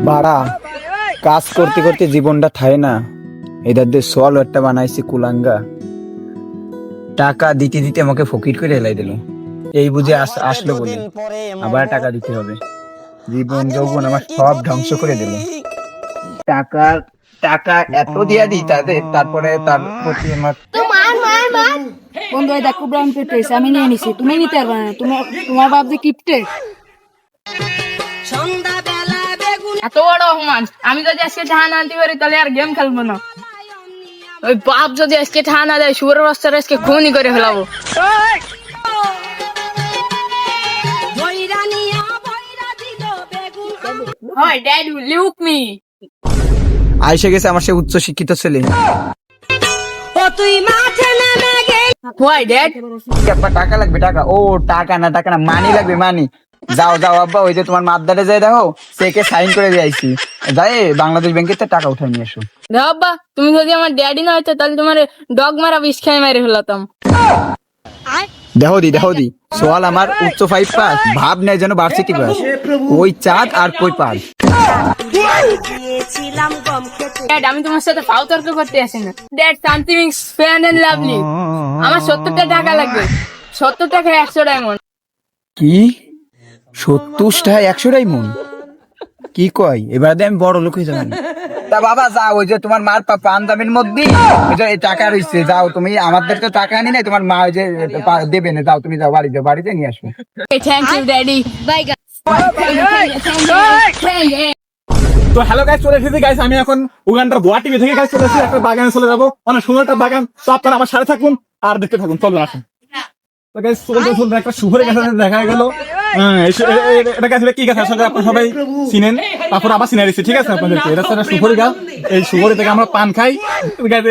বাড়া কাজ করতে করতে জীবনটা থায় না। এদের দিয়ে সল একটা বানাইছি কুলাঙ্গা, টাকা দিতে দিতে আমাকে ফকির করে এলাই দিল। এই বুঝে আসলো বলে আবার টাকা দিতে হবে। জীবন যৌবন আমার সব ধ্বংস করে দিল। টাকা টাকা এত দিয়া দিই তাদের, তারপরে তার প্রতি আমার বন্ধু এই দেখো ব্রাউন পেটেছে, আমি নিয়ে নিছি, তুমি নিতে পারবে না। তোমার বাপ যে কিপটে, এত বড় অপমান। আমি যদি আজকে টাকা না আনতে পারি তাহলে আর গেম খেলবো না। ওই বাপ যদি আজকে টাকা না দেয়, শুয়োর বাচ্চারা আজকে খুনই করে ফেলাবো। হয় ড্যাড লুক মি, আইসে গেছে আমার সে উচ্চ শিক্ষিত ছেলে। Why dad? আব্বা টাকা লাগবে, টাকা। ও টাকা না মানি লাগবে, মানি। যাও যাও আব্বা, ওই যে তোমার মাদ্দারে যাই দেখো, চেকে সাইন করে দিয়ে আইছি, যাই বাংলাদেশ ব্যাংকের থেকে টাকা উঠাই নিয়ে এসো। বাবা তুমি যদি আমার ড্যাডি না হইতো তাহলে তোমার ডগ মারা বিষ খাই মেরে ফেলাতাম। দেখো দি সোয়াল আমার উচ্চ 5 পাস, ভাব নেই যেন ভার্সিটি পাস। ওই চাঁদ আর কই পাস। ড্যাড আমি তোমার সাথে ফাও তর্ক করতে আসি না। Dad something Fair and Lovely, আমার 70টা টাকা লাগবে। 70 টাকা 100 ডায়মন্ড। কি 70টা 100 ডায়মন্ড? কি কয়? এবার আমি বড় লোক হয়ে যাবেন। তা বাবা যাও, ওই যে তোমার মার পাঞ্জাবির মধ্যে ওই যে এই টাকা রয়েছে, যাও তুমি। আমাদের তো টাকা আনি নাই, তোমার মা ওই যে দেবে না, যাও তুমি, যাও বাড়িতে নিয়ে আসবে। Thank you daddy, bye guys. তো হ্যালো গাইস, চলে এসেছি গাইস। আমি এখন উগান্ডার গুয়াহাটি থেকে গাইস চলে এসেছি, একটা বাগানে চলে যাবো, অনেক সুন্দর একটা বাগান। তো আপনারা আমার সাথে থাকুন আর দেখতে থাকুন, চলুন আসুন। তো গাইস চলতে একটা শুভরে গাছ দেখা গেল। এটা গাছ কি গাছ আসলে আপনারা সবাই চিনেন, তারপর আবার চিনে দিচ্ছি, ঠিক আছে আপনাদেরকে। এটা হচ্ছে সুভরি গাছ। এই সুভরি থেকে আমরা পান খাই।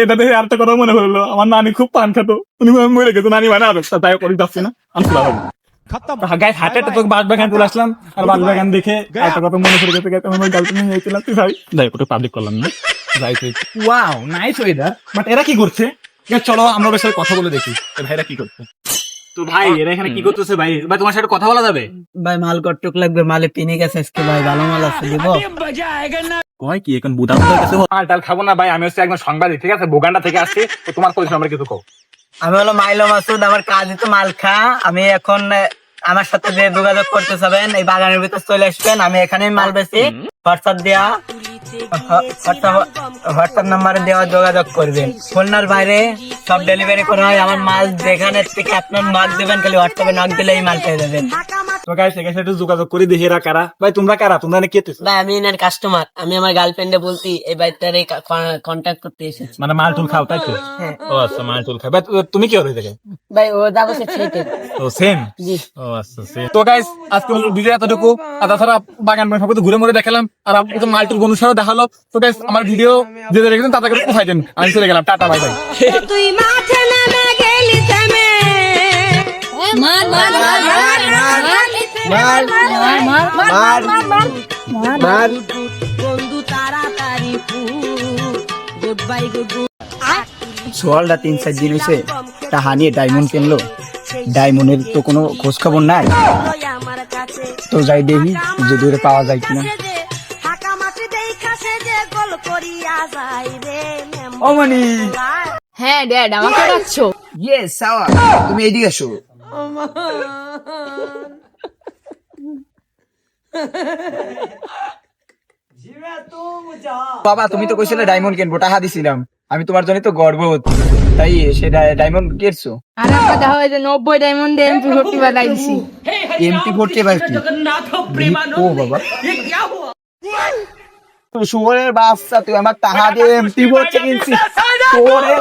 এটা দেখে আরেকটা কথা মনে হলো, আমার নানি খুব পান খেতো, উনি মরে গেছে, নানি মানে আর তাই করে যাচ্ছি না আমি গাইস। হাটে তো বাগান চলে আসলাম, আর বাগান দেখে একটা কথা মনে পড়ে গেছে, আমার গার্লফ্রেন্ড হয়েছিল। ভাই যাই একটু পাবলিক করলাম না, যাইতে ওয়াও নাইস ওয়েদার। বাট এরা কি করছে? চলো আমরা ওদের সাথে কথা বলে দেখি ভাইরা কি করছে। তো ভাই এরা এখানে কি করতেছে? ভাই ভাই তোমার সাথে কথা বলা যাবে? ভাই মাল কটুক লাগবে, মালে পিনে গেছে আজকে ভাই, ভালো মাল আছে দিব। কয় কি এখন বুদা বুদা কাছে মাল খাবো না ভাই, আমি হচ্ছে একদম সাংবাদিক, ঠিক আছে, বোগান্ডা থেকে আসছি। তো তোমার পরিচয় আমরা কিছু কও। আমি হলো মাইলো মাসুদ, আমার কাজই তো মাল খা। আমি এখন আমার সাথে যে যোগাযোগ করতে চাবেন এই বাগানের ভিতর চলে আসবেন, আমি এখানেই মাল বেচি। হোয়াটসঅ্যাপ দেওয়া, হোয়াটসঅ্যাপ নাম্বারে দেওয়া যোগাযোগ করবেন। খুলনার বাইরে সব ডেলিভারি করা হয়। আমার মাল যেখানে থেকে আপনার মাল দেবেন, খালি হোয়াটসঅ্যাপে নক দিলে এই মাল পেয়ে যাবেন। তো গাইস এখানে একটু যোগাযোগ করে দেখি এরা কারা। ভাই তোমরা কারা? তোমরা কে? ভাই আমি এনার কাস্টমার, আমি আমার গার্লফ্রেন্ডে বলছি এই বাইকটারে কন্ট্যাক্ট করতে এসেছি। মানে মাল টুল খাও তাই তো? ও আচ্ছা, মাল টুল খাও। ভাই তুমি কি হয়ে থাকে? ভাই ও যাবো সে ছেড়ে। ও সেম। জি। ও আচ্ছা সেম। তো গাইস আজকে ভিডিও এতটুকু, আর তাছাড়া বাগান সব কিছু ঘুরে মুড়ে দেখালাম, আর আপনাকে তো মাল টুল বন্ধুর দেখালো। তো গাইস আমার ভিডিও যে দেখেছেন তাদেরকে কোথায় দেন, আমি চলে গেলাম, টাটা বাই বাই। তুই মাঠে নেমে গেলি থেমে, মার মার মার মার বন্ধু তাড়াতাড়ি গুড বাই গুড। সোয়ালটা 3-4 দিন হয়েছে টাকা নিয়ে ডায়মন্ড কিনলো। ডায়মন্ডের তো কোনো খোঁজ খবর নাই। আমার কাছে তো যাই দেখি যে দূরে পাওয়া যায় কিনা। ফাঁকা মাঠে দেখা সে যে গোল করিয়া যায় রে। ও মানি, হ্যাঁ ড্যাড আমাকে ডাকছো? ইয়েস সাওয়া, তুমি এইদিকে আসো। বাবা তুমি তো কইছিলে ডায়মন্ড কিনবো, টাকা দিছিলাম আমি, তোমার জন্য তো গর্ববতী, তাই সেটা ডায়মন্ড কিনছো। আর একটা দেখা হয় যে 90 ডায়মন্ড এমপি 40 বানাই দিছি। MP40 ভাই কি? ও বাবা, শুয়োরের বাচ্চা, তুই আমার টাকা দিয়ে MP40 কিনছিস? তোরে